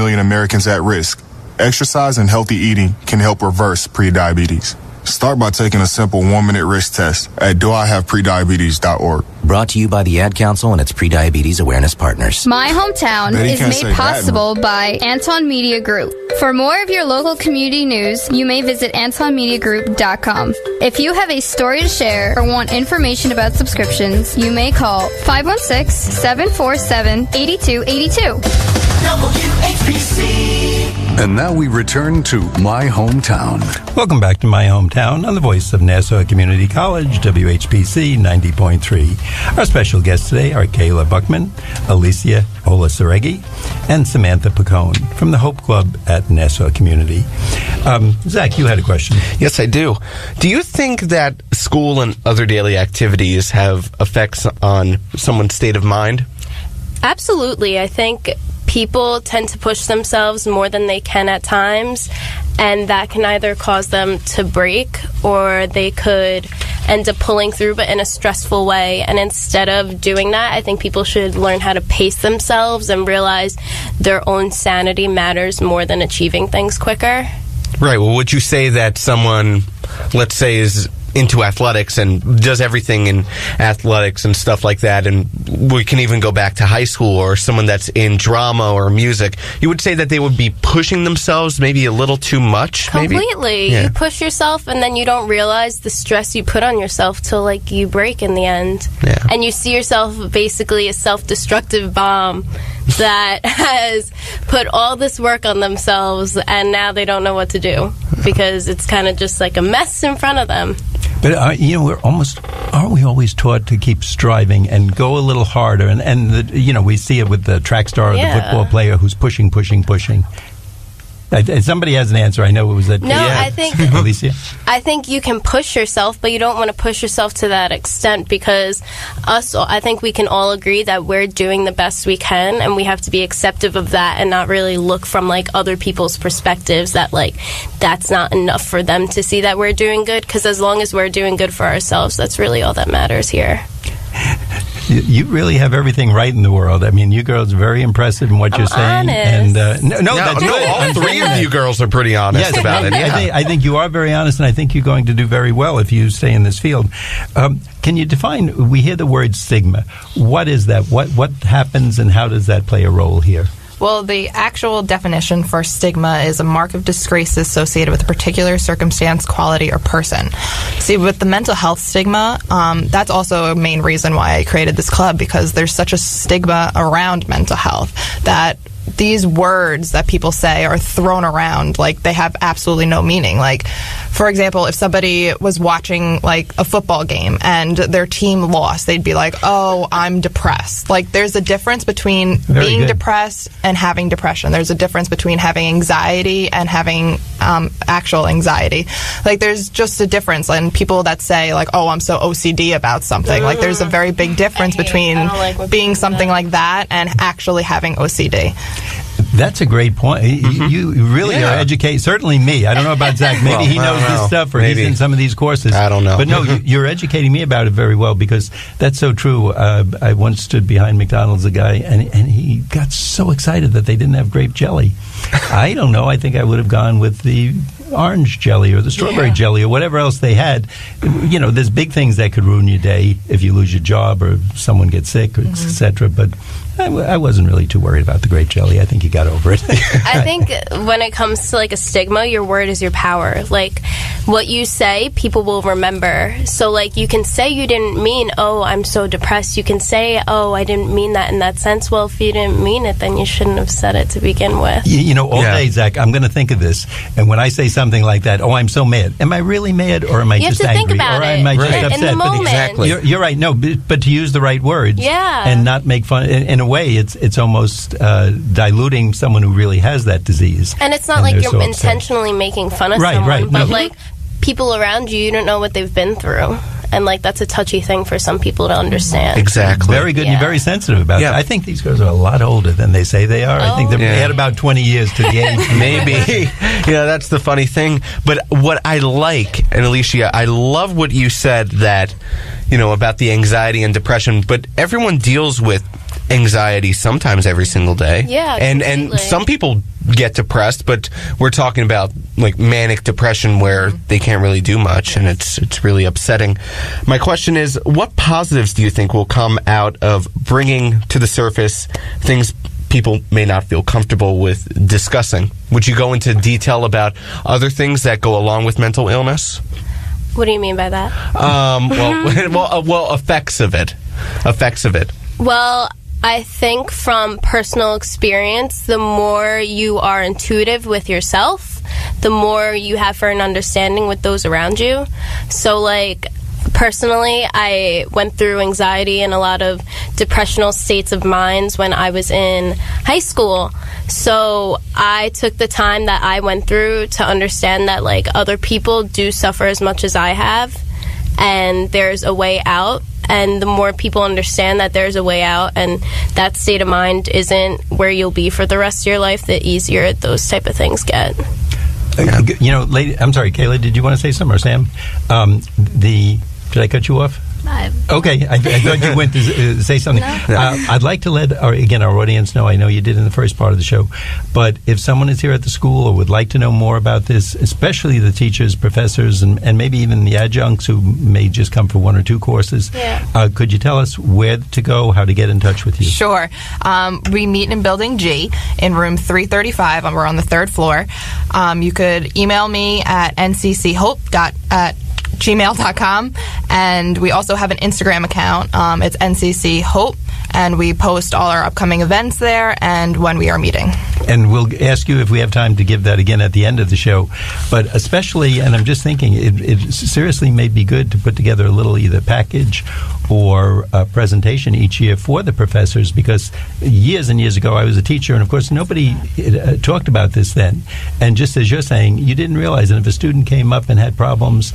million Americans at risk. Exercise and healthy eating can help reverse prediabetes. Start by taking a simple 1-minute risk test at doihaveprediabetes.org. Brought to you by the Ad Council and its Prediabetes Awareness Partners. My Hometown is made possible by Anton Media Group. For more of your local community news, you may visit AntonMediaGroup.com. If you have a story to share or want information about subscriptions, you may call 516-747-8282. WHPC. And now we return to My Hometown. Welcome back to My Hometown on the voice of Nassau Community College, WHPC 90.3. Our special guests today are Kayla Buchmann, Alicia Olacirgui, and Samantha Piccone from the Hope Club at Nassau Community. Zach, you had a question. Yes, I do. Do you think that school and other daily activities have effects on someone's state of mind? Absolutely. I think people tend to push themselves more than they can at times, and that can either cause them to break or they could end up pulling through, but in a stressful way. And instead of doing that, I think people should learn how to pace themselves and realize their own sanity matters more than achieving things quicker. Right. Well, would you say that someone, let's say, is into athletics and does everything in athletics and stuff like that, and we can even go back to high school, or someone that's in drama or music, you would say that they would be pushing themselves maybe a little too much? Completely. Yeah. You push yourself and then you don't realize the stress you put on yourself till like you break in the end. Yeah. And you see yourself basically a self-destructive bomb that has put all this work on themselves, and now they don't know what to do because it's kind of just like a mess in front of them. But, aren't we always taught to keep striving and go a little harder? And we see it with the track star or the football player who's pushing. Somebody has an answer. I know it was that. No, I think Alicia. I think you can push yourself, but you don't want to push yourself to that extent, because I think we can all agree that we're doing the best we can, and we have to be acceptive of that and not really look from like other people's perspectives that like that's not enough for them to see that we're doing good. Because as long as we're doing good for ourselves, that's really all that matters here. You really have everything right in the world. I mean, you girls are very impressive in what you're saying. Honest. And that's good. All three of you girls are pretty honest about it. Yeah. I think you are very honest, and I think you're going to do very well if you stay in this field. Can you define? We hear the word stigma. What is that? What happens, and how does that play a role here? Well, the actual definition for stigma is a mark of disgrace associated with a particular circumstance, quality, or person. See, with the mental health stigma, that's also a main reason why I created this club, because there's such a stigma around mental health that these words that people say are thrown around like they have absolutely no meaning. Like, for example, if somebody was watching like a football game and their team lost, they'd be like, oh, I'm depressed. Like, there's a difference between being depressed and having depression. There's a difference between having anxiety and having actual anxiety. Like, there's just a difference. And people that say like, oh, I'm so OCD about something, like there's a very big difference between being something like that and actually having OCD. That's a great point. You really are educating. Certainly me. I don't know about Zach. Maybe he knows this stuff, or he's in some of these courses. I don't know. But no, you're educating me about it very well, because that's so true. I once stood behind McDonald's, a guy, and he got so excited that they didn't have grape jelly. I don't know. I think I would have gone with the orange jelly or the strawberry jelly or whatever else they had. You know, there's big things that could ruin your day if you lose your job or someone gets sick, or etc. But I wasn't really too worried about the grape jelly. I think he got over it. I think when it comes to like a stigma, your word is your power. Like, what you say, people will remember. So like, you can say you didn't mean, oh, I'm so depressed. You can say, oh, I didn't mean that in that sense. Well, if you didn't mean it, then you shouldn't have said it to begin with. You know, all day, Zach, I'm going to think of this. And when I say something like that, oh, I'm so mad. Am I really mad, or am I just angry? Think about or it. am I just upset? In the moment. Exactly. You're right. No, but to use the right words and not make fun. In a way, it's almost diluting someone who really has that disease. And it's not like you're intentionally making fun of someone, but like people around you, you don't know what they've been through. And like, that's a touchy thing for some people to understand. Exactly. Very good. And you're very sensitive about it. I think these girls are a lot older than they say they are. I think they had about 20 years to the age. Maybe. That's the funny thing. But what I like, and Alicia, I love what you said that, about the anxiety and depression, but everyone deals with anxiety sometimes every single day. Yeah, and some people get depressed, but we're talking about like manic depression where they can't really do much, and it's really upsetting. My question is, what positives do you think will come out of bringing to the surface things people may not feel comfortable with discussing? Would you go into detail about other things that go along with mental illness? What do you mean by that? Well, effects of it. Well, I think from personal experience, the more you are intuitive with yourself, the more you have for an understanding with those around you. So, like, personally, I went through anxiety and a lot of depressional states of minds when I was in high school. So I took the time that I went through to understand that, like, other people do suffer as much as I have, and there's a way out. And the more people understand that there's a way out and that state of mind isn't where you'll be for the rest of your life, the easier those type of things get. You know, I'm sorry, Kayla, did you want to say something, or Sam? Did I cut you off? Okay, I thought you went to say something. No. I'd like to let our audience know, I know you did in the first part of the show, but if someone is here at the school or would like to know more about this, especially the teachers, professors, and maybe even the adjuncts who may just come for one or two courses, could you tell us where to go, how to get in touch with you? Sure. We meet in Building G in room 335. We're on the third floor. You could email me at ncchope@gmail.com, and we also have an Instagram account. It's NCC Hope, and we post all our upcoming events there and when we are meeting. And we'll ask you if we have time to give that again at the end of the show. But especially, and I'm just thinking, it seriously may be good to put together a little either package or a presentation each year for the professors, because years and years ago I was a teacher, and of course nobody talked about this then. And just as you're saying, you didn't realize, and if a student came up and had problems,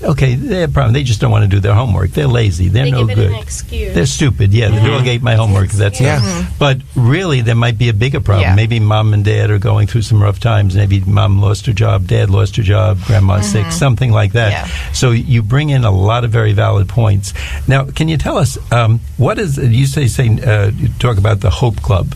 okay, they have problems. They just don't want to do their homework. They're lazy. They're no good. They give it an excuse. They're stupid. Yeah, the dog ate my homework. That's it. But really, there might be a bigger problem. Yeah. Maybe mom and dad are going through some rough times. Maybe mom lost her job, dad lost her job, grandma's sick, something like that. Yeah. So you bring in a lot of very valid points. Now, can you tell us what is? You you talk about the Hope Club.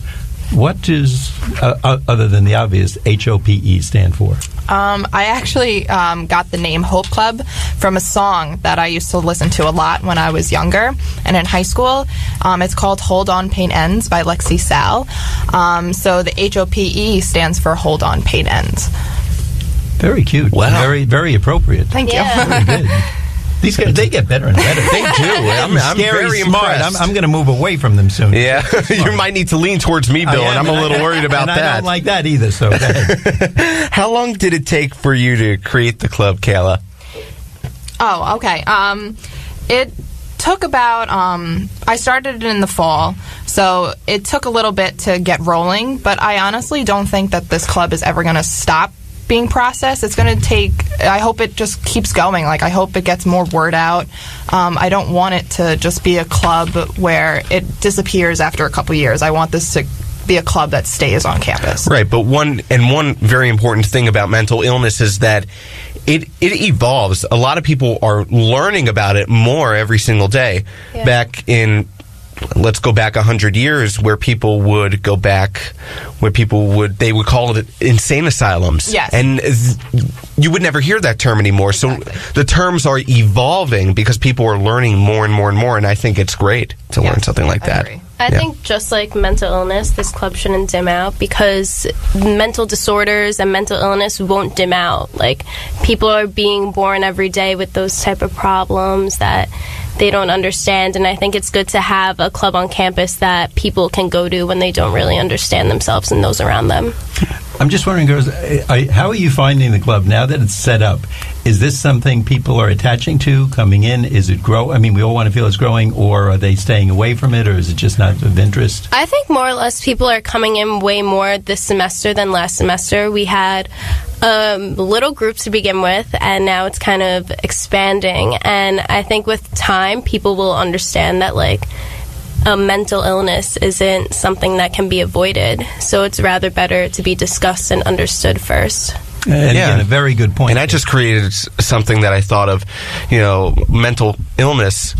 What does, other than the obvious, H.O.P.E. stand for? I actually got the name Hope Club from a song that I used to listen to a lot when I was younger and in high school. It's called Hold On, Pain Ends by Lexi Sal. So the H.O.P.E. stands for Hold On, Pain Ends. Very cute. Wow. Very, very appropriate. Thank you. Very good. These guys, they get better and better. They do. I'm very smart. impressed. I'm going to move away from them soon. Yeah, you might need to lean towards me, Bill, and I'm a little worried about that. I don't like that either, so go ahead. How long did it take for you to create the club, Kayla? Oh, okay. It took about, I started it in the fall, so it took a little bit to get rolling, but I honestly don't think that this club is ever going to stop being processed. It's going to take, I hope it just keeps going. Like, I hope it gets more word out. I don't want it to just be a club where it disappears after a couple years. I want this to be a club that stays on campus. Right, but one very important thing about mental illness is that it evolves. A lot of people are learning about it more every single day. Yeah. Let's go back 100 years where people would go back, they would call it insane asylums. Yes. And you would never hear that term anymore. Exactly. So the terms are evolving because people are learning more and more and more, and I think it's great to learn something like that. Agree. I think just like mental illness, this club shouldn't dim out, because mental disorders and mental illness won't dim out. Like, people are being born every day with those type of problems that they don't understand, and I think it's good to have a club on campus that people can go to when they don't really understand themselves and those around them. I'm just wondering, girls, how are you finding the club now that it's set up? Is this something people are attaching to, coming in? Is it grow? I mean, we all want to feel it's growing, or are they staying away from it, or is it just not of interest? I think more or less people are coming in way more this semester than last semester. We had little groups to begin with, and now it's kind of expanding. And I think with time, people will understand that, like, a mental illness isn't something that can be avoided. So it's rather better to be discussed and understood first. And again, a very good point. And I just created something that I thought of, mental illness.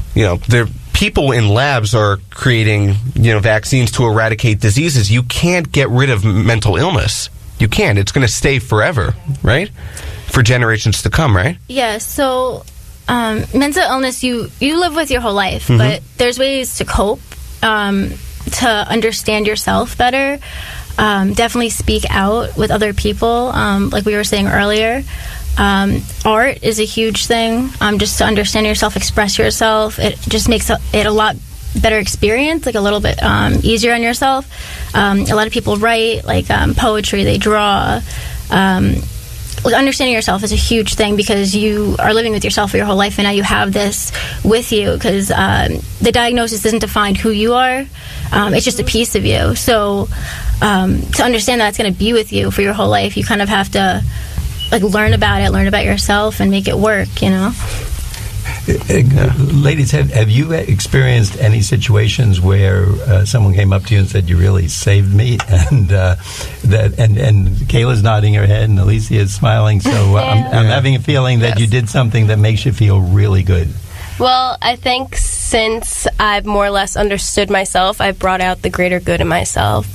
people in labs are creating, vaccines to eradicate diseases, you can't get rid of mental illness. You can't. It's going to stay forever, right? For generations to come, right? Yeah, so mental illness, you live with your whole life, but there's ways to cope, to understand yourself better. Definitely speak out with other people, like we were saying earlier. Art is a huge thing, just to understand yourself, express yourself. It just makes it a lot better experience, like a little bit easier on yourself. A lot of people write, like poetry, they draw. Understanding yourself is a huge thing because you are living with yourself for your whole life, and now you have this with you because the diagnosis doesn't define who you are. It's just a piece of you. So to understand that it's going to be with you for your whole life, you kind of have to learn about it, learn about yourself, and make it work, Ladies, have you experienced any situations where someone came up to you and said, "You really saved me," and Kayla's nodding her head and Alicia is smiling, so I'm having a feeling that you did something that makes you feel really good. Well, I think since I've more or less understood myself, I've brought out the greater good in myself,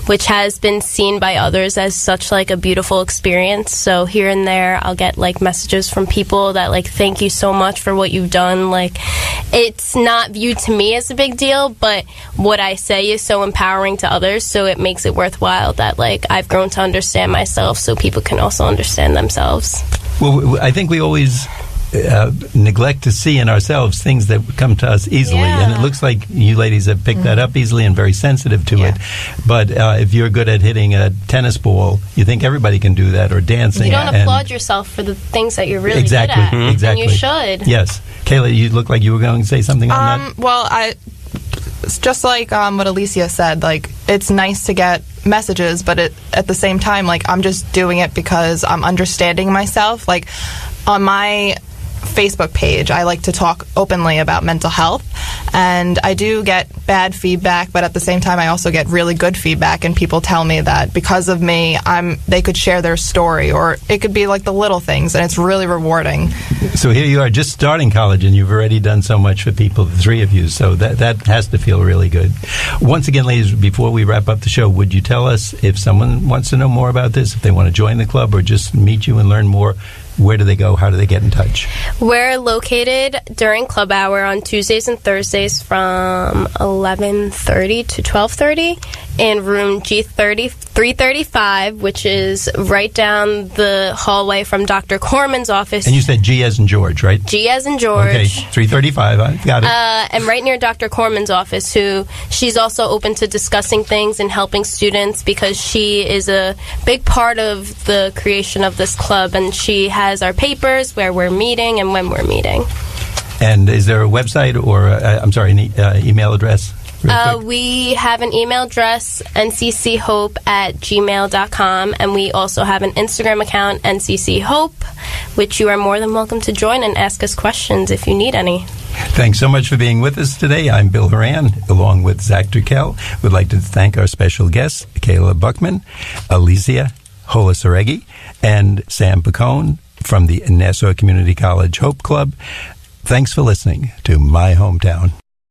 which has been seen by others as such a beautiful experience. So here and there, I'll get messages from people that thank you so much for what you've done. It's not viewed to me as a big deal, but what I say is so empowering to others. So it makes it worthwhile that I've grown to understand myself, so people can also understand themselves. Well, I think we always neglect to see in ourselves things that come to us easily, and it looks like you ladies have picked that up easily and very sensitive to it. But if you're good at hitting a tennis ball, you think everybody can do that, or dancing. You don't applaud yourself for the things that you're really good at. Exactly. And you should. Yes. Kayla, you look like you were going to say something on that. Well, just like what Alicia said, it's nice to get messages, but at the same time, I'm just doing it because I'm understanding myself. On my Facebook page, I like to talk openly about mental health, and I do get bad feedback, but at the same time I also get really good feedback, and people tell me that because of me they could share their story, or it could be the little things, and it's really rewarding. So here you are just starting college, and you've already done so much for people, the three of you, so that has to feel really good. Once again, ladies, before we wrap up the show, would you tell us if someone wants to know more about this, if they want to join the club or just meet you and learn more, where do they go? How do they get in touch? We're located during club hour on Tuesdays and Thursdays from 11:30 to 12:30 in room G335, which is right down the hallway from Dr. Corman's office. And you said G as in George, right? G as in George. Okay, 335. I got it. And right near Dr. Corman's office, she's also open to discussing things and helping students because she is a big part of the creation of this club, and she has our papers where we're meeting and when we're meeting. And is there a website or, an email address? We have an email address, ncchope@gmail.com, and we also have an Instagram account, ncchope, which you are more than welcome to join and ask us questions if you need any. Thanks so much for being with us today. I'm Bill Horan, along with Zach Turkel. We'd like to thank our special guests, Kayla Buchmann, Alicia Olacirgui, and Sam Piccone from the Nassau Community College H.O.P.E Club. Thanks for listening to My Hometown.